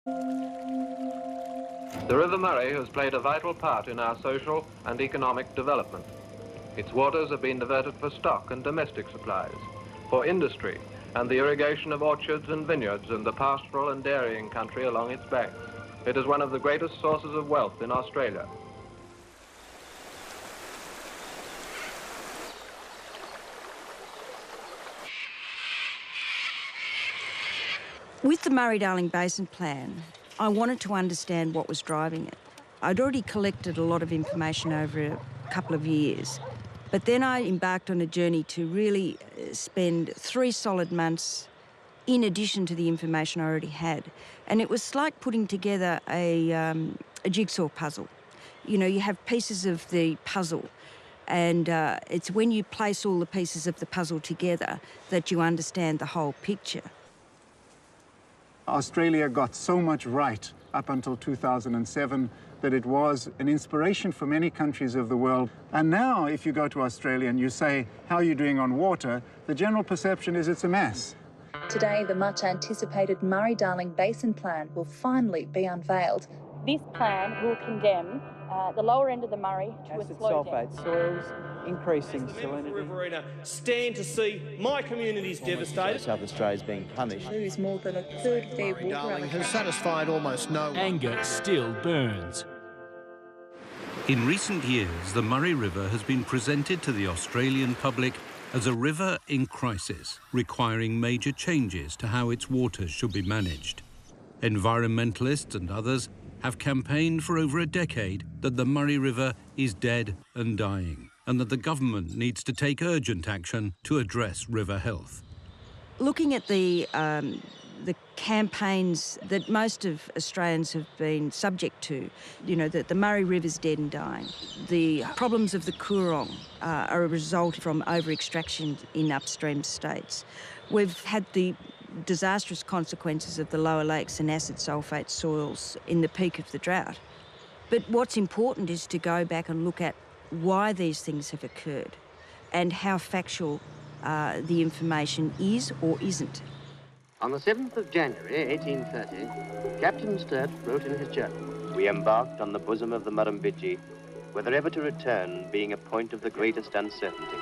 The River Murray has played a vital part in our social and economic development. Its waters have been diverted for stock and domestic supplies, for industry and the irrigation of orchards and vineyards in the pastoral and dairying country along its banks. It is one of the greatest sources of wealth in Australia. With the Murray-Darling Basin Plan, I wanted to understand what was driving it. I'd already collected a lot of information over a couple of years, but then I embarked on a journey to really spend 3 solid months in addition to the information I already had. And it was like putting together a jigsaw puzzle. You know, you have pieces of the puzzle, and it's when you place all the pieces of the puzzle together that you understand the whole picture. Australia got so much right up until 2007 that it was an inspiration for many countries of the world. And now, if you go to Australia and you say, how are you doing on water, the general perception is it's a mess. Today, the much-anticipated Murray-Darling Basin Plan will finally be unveiled. This plan will condemn the lower end of the Murray to acid a slow sulphate soils, increasing salinity. Riverina stand to see my communities devastated. South Australia's being punished. Lose more than a third of their water Darling has satisfied almost no one. Anger still burns. In recent years, the Murray River has been presented to the Australian public as a river in crisis, requiring major changes to how its waters should be managed. Environmentalists and others have campaigned for over a decade that the Murray River is dead and dying, and that the government needs to take urgent action to address river health. Looking at the campaigns that most of Australians have been subject to, you know, that the Murray River's dead and dying. The problems of the Coorong are a result from over-extraction in upstream states. We've had the disastrous consequences of the lower lakes and acid sulphate soils in the peak of the drought. But what's important is to go back and look at why these things have occurred and how factual the information is or isn't. On the 7th of January 1830, Captain Sturt wrote in his journal, "We embarked on the bosom of the Murrumbidgee, whether ever to return being a point of the greatest uncertainty.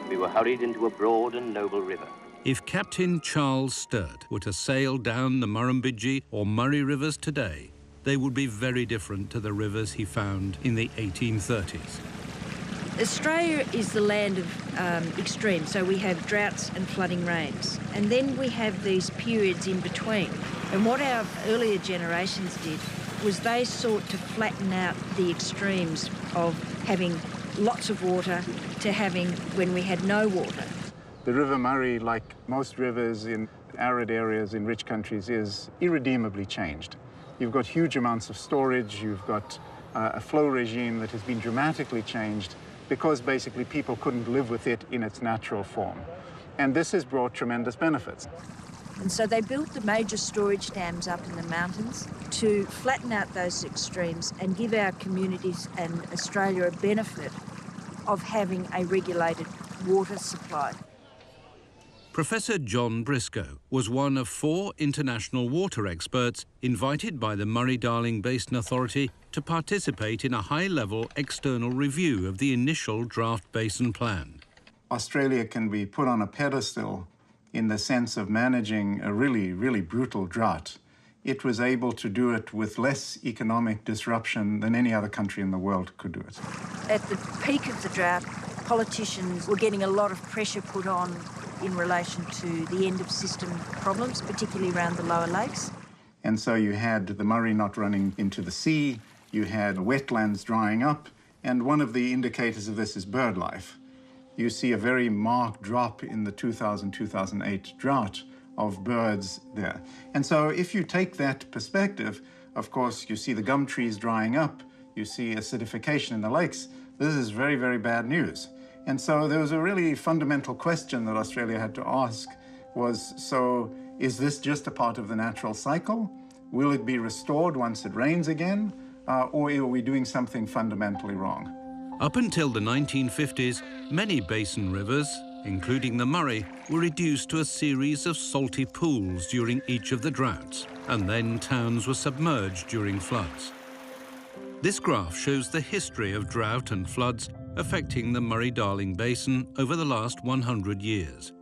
We were hurried into a broad and noble river." If Captain Charles Sturt were to sail down the Murrumbidgee or Murray rivers today, they would be very different to the rivers he found in the 1830s. Australia is the land of extremes, so we have droughts and flooding rains. And then we have these periods in between. And what our earlier generations did was they sought to flatten out the extremes of having lots of water to having when we had no water. The River Murray, like most rivers in arid areas in rich countries, is irredeemably changed. You've got huge amounts of storage, you've got a flow regime that has been dramatically changed because basically people couldn't live with it in its natural form. And this has brought tremendous benefits. And so they built the major storage dams up in the mountains to flatten out those extremes and give our communities and Australia a benefit of having a regulated water supply. Professor John Briscoe was one of 4 international water experts invited by the Murray-Darling Basin Authority to participate in a high-level external review of the initial draft basin plan. Australia can be put on a pedestal in the sense of managing a really, really brutal drought. It was able to do it with less economic disruption than any other country in the world could do it. At the peak of the drought, politicians were getting a lot of pressure put on in relation to the end of system problems, particularly around the lower lakes. And so you had the Murray not running into the sea, you had wetlands drying up, and one of the indicators of this is bird life. You see a very marked drop in the 2000-2008 drought of birds there. And so if you take that perspective, of course, you see the gum trees drying up, you see acidification in the lakes. This is very, very bad news. And so there was a really fundamental question that Australia had to ask was, so is this just a part of the natural cycle? Will it be restored once it rains again? Or are we doing something fundamentally wrong? Up until the 1950s, many basin rivers, including the Murray, were reduced to a series of salty pools during each of the droughts. and then towns were submerged during floods. This graph shows the history of drought and floods affecting the Murray-Darling Basin over the last 100 years.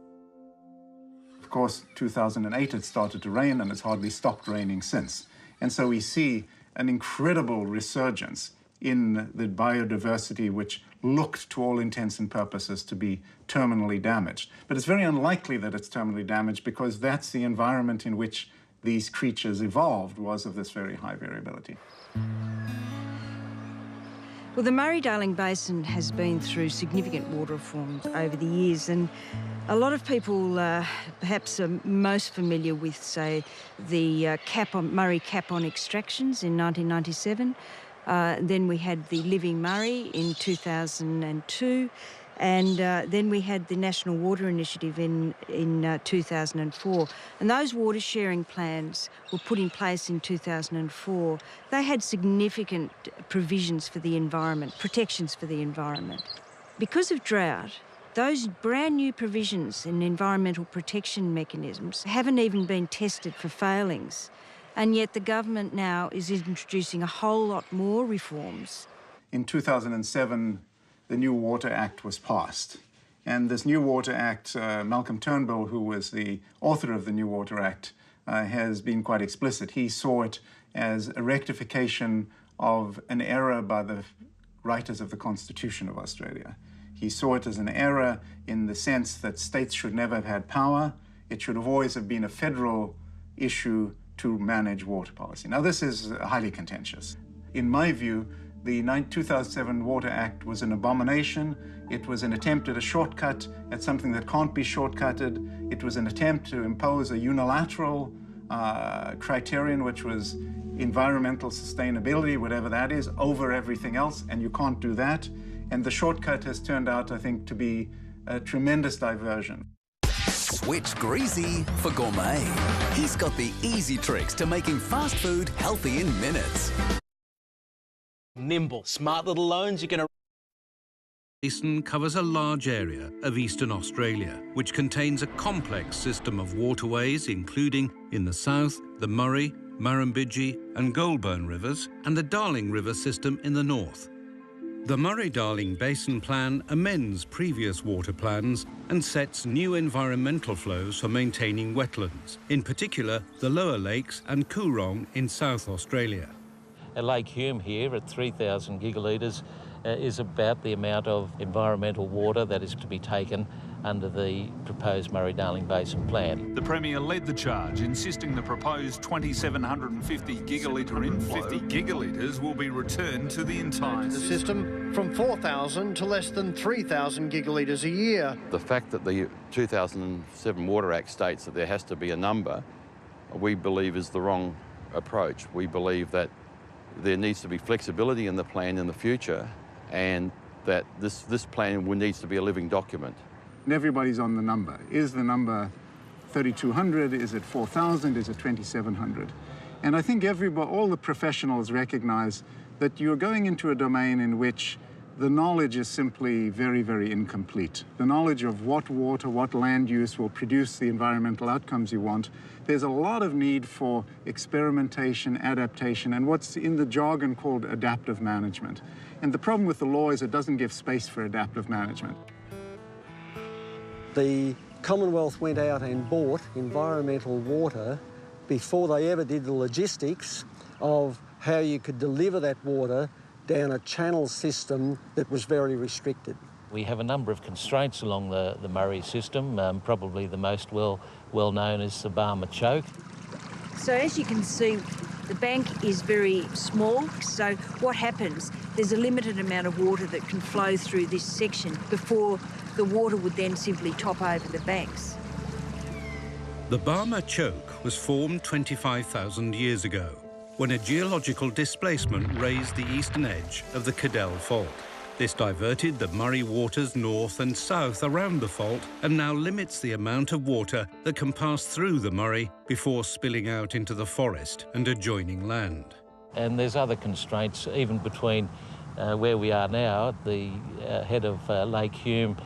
Of course, 2008 it started to rain and it's hardly stopped raining since. And so we see an incredible resurgence in the biodiversity which looked to all intents and purposes to be terminally damaged. But it's very unlikely that it's terminally damaged because that's the environment in which these creatures evolved, was of this very high variability. Well, the Murray-Darling Basin has been through significant water reforms over the years, and a lot of people perhaps are most familiar with, say, the Murray cap-on extractions in 1997. Then we had the Living Murray in 2002, and then we had the National Water Initiative in 2004. And those water sharing plans were put in place in 2004. They had significant provisions for the environment, protections for the environment. Because of drought, those brand new provisions in environmental protection mechanisms haven't even been tested for failings. And yet the government now is introducing a whole lot more reforms. In 2007, the New Water Act was passed. And this New Water Act, Malcolm Turnbull, who was the author of the New Water Act, has been quite explicit. He saw it as a rectification of an error by the writers of the Constitution of Australia. He saw it as an error in the sense that states should never have had power. It should have always have been a federal issue to manage water policy. Now, this is highly contentious. In my view, the 2007 Water Act was an abomination. It was an attempt at a shortcut at something that can't be shortcutted. It was an attempt to impose a unilateral criterion, which was environmental sustainability, whatever that is, over everything else, and you can't do that. And the shortcut has turned out, I think, to be a tremendous diversion. Switch greasy for gourmet. He's got the easy tricks to making fast food healthy in minutes. Nimble, smart little loans you're going to... Basin covers a large area of eastern Australia, which contains a complex system of waterways, including, in the south, the Murray, Murrumbidgee and Goulburn rivers, and the Darling River system in the north. The Murray-Darling Basin Plan amends previous water plans and sets new environmental flows for maintaining wetlands, in particular the lower lakes and Coorong in South Australia. Lake Hume here at 3,000 gigalitres is about the amount of environmental water that is to be taken under the proposed Murray-Darling Basin Plan. The Premier led the charge, insisting the proposed 2,750 gigalitre inflow, 50 gigalitres will be returned to the entire system from 4,000 to less than 3,000 gigalitres a year. The fact that the 2007 Water Act states that there has to be a number, we believe is the wrong approach. We believe that there needs to be flexibility in the plan in the future, and that this plan needs to be a living document. And everybody's on the number. Is the number 3,200? Is it 4,000? Is it 2,700? And I think all the professionals recognize that you're going into a domain in which the knowledge is simply very, very incomplete. The knowledge of what water, what land use will produce the environmental outcomes you want. There's a lot of need for experimentation, adaptation, and what's in the jargon called adaptive management. And the problem with the law is it doesn't give space for adaptive management. The Commonwealth went out and bought environmental water before they ever did the logistics of how you could deliver that water down a channel system that was very restricted. We have a number of constraints along the Murray system. Probably the most well known is the Barmer Choke. So as you can see, the bank is very small, so what happens, there's a limited amount of water that can flow through this section before the water would then simply top over the banks. The Barmer Choke was formed 25,000 years ago, when a geological displacement raised the eastern edge of the Cadell Fault. This diverted the Murray waters north and south around the fault and now limits the amount of water that can pass through the Murray before spilling out into the forest and adjoining land. And there's other constraints, even between where we are now, at the head of Lake Hume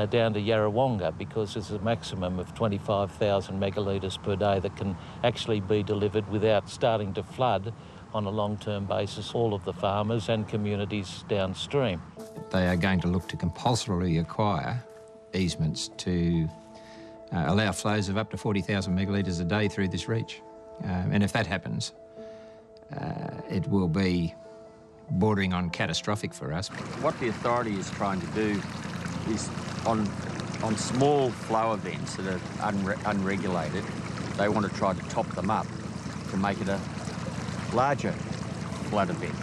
down to Yarrawonga, because there's a maximum of 25,000 megalitres per day that can actually be delivered without starting to flood on a long-term basis all of the farmers and communities downstream. They are going to look to compulsorily acquire easements to allow flows of up to 40,000 megalitres a day through this reach. And if that happens, it will be bordering on catastrophic for us. What the authority is trying to do is on small flow events that are unregulated, they want to try to top them up to make it a larger flood event.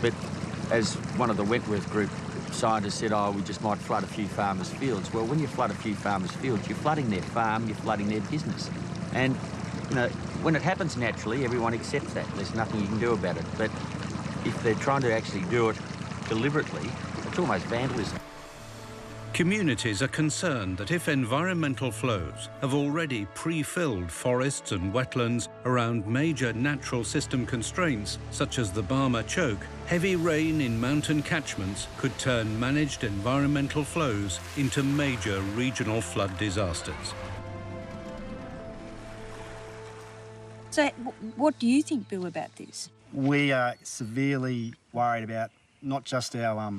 But as one of the Wentworth Group scientists said, oh, we just might flood a few farmers' fields. Well, when you flood a few farmers' fields, you're flooding their farm, you're flooding their business. And, you know, when it happens naturally, everyone accepts that. There's nothing you can do about it. But if they're trying to actually do it deliberately, it's almost vandalism. Communities are concerned that if environmental flows have already pre-filled forests and wetlands around major natural system constraints, such as the Barmer Choke, heavy rain in mountain catchments could turn managed environmental flows into major regional flood disasters. So what do you think, Bill, about this? We are severely worried about not just our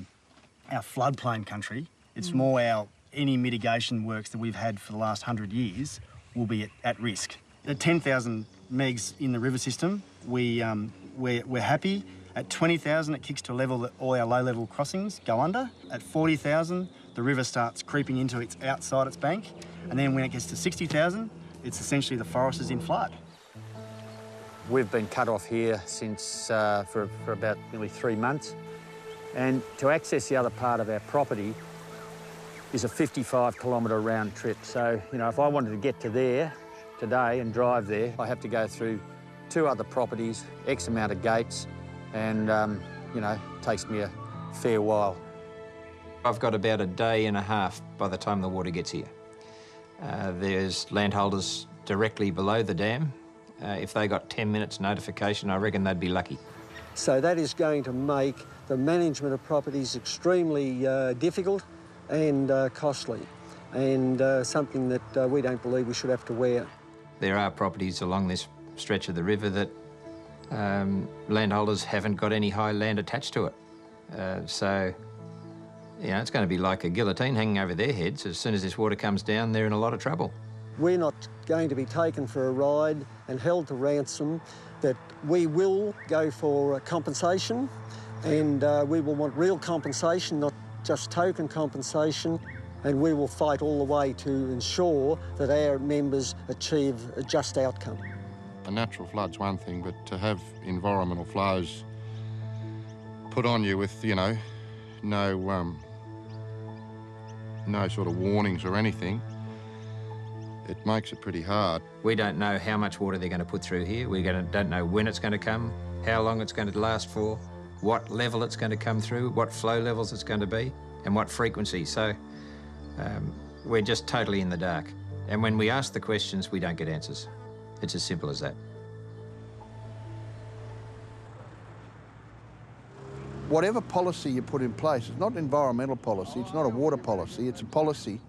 floodplain country. It's more any mitigation works that we've had for the last 100 years will be at risk. At 10,000 megs in the river system, we're happy. At 20,000, it kicks to a level that all our low-level crossings go under. At 40,000, the river starts creeping into outside its bank. And then when it gets to 60,000, it's essentially the forest is in flood. We've been cut off here since for about nearly 3 months. And to access the other part of our property is a 55-kilometre round trip. So, you know, if I wanted to get to there today and drive there, I have to go through 2 other properties, X amount of gates, and, you know, it takes me a fair while. I've got about a day and a half by the time the water gets here. There's landholders directly below the dam. If they got 10 minutes notification, I reckon they'd be lucky. So that is going to make the management of properties extremely difficult and costly, and something that we don't believe we should have to wear. There are properties along this stretch of the river that landholders haven't got any high land attached to it. So, you know, it's going to be like a guillotine hanging over their heads. As soon as this water comes down, they're in a lot of trouble. We're not going to be taken for a ride and held to ransom, that we will go for compensation, and we will want real compensation, not just token compensation, and we will fight all the way to ensure that our members achieve a just outcome. A natural flood's one thing, but to have environmental flows put on you with, you know, no sort of warnings or anything, it makes it pretty hard. We don't know how much water they're going to put through here. We don't know when it's going to come, how long it's going to last for, what level it's going to come through, what flow levels it's going to be, and what frequency. So we're just totally in the dark. And when we ask the questions, we don't get answers. It's as simple as that. Whatever policy you put in place, it's not an environmental policy, it's not a water policy, it's a policy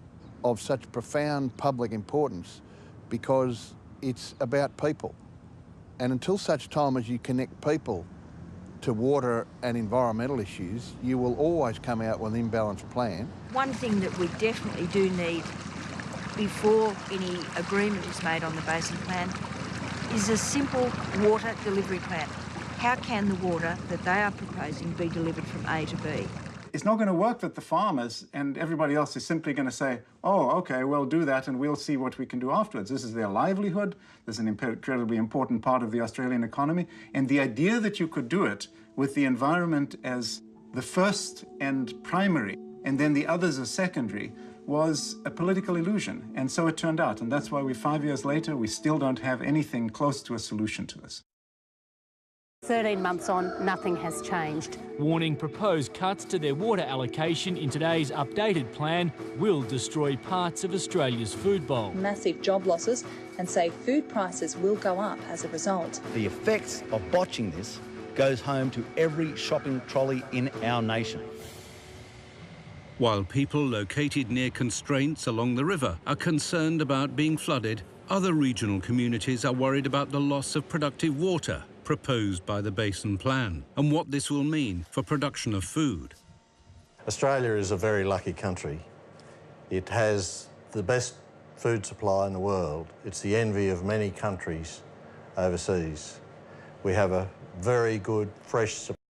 of such profound public importance because it's about people. And until such time as you connect people to water and environmental issues, you will always come out with an imbalanced plan. One thing that we definitely do need before any agreement is made on the basin plan is a simple water delivery plan. How can the water that they are proposing be delivered from A to B? It's not going to work that the farmers and everybody else is simply going to say, oh, OK, we'll do that and we'll see what we can do afterwards. This is their livelihood. This is an incredibly important part of the Australian economy. And the idea that you could do it with the environment as the first and primary, and then the others as secondary, was a political illusion. And so it turned out. And that's why 5 years later, we still don't have anything close to a solution to this. 13 months on, nothing has changed. Warning proposed cuts to their water allocation in today's updated plan will destroy parts of Australia's food bowl. Massive job losses, and say food prices will go up as a result. The effects of botching this goes home to every shopping trolley in our nation. While people located near constraints along the river are concerned about being flooded, other regional communities are worried about the loss of productive water proposed by the Basin Plan and what this will mean for production of food. Australia is a very lucky country. It has the best food supply in the world. It's the envy of many countries overseas. We have a very good fresh supply.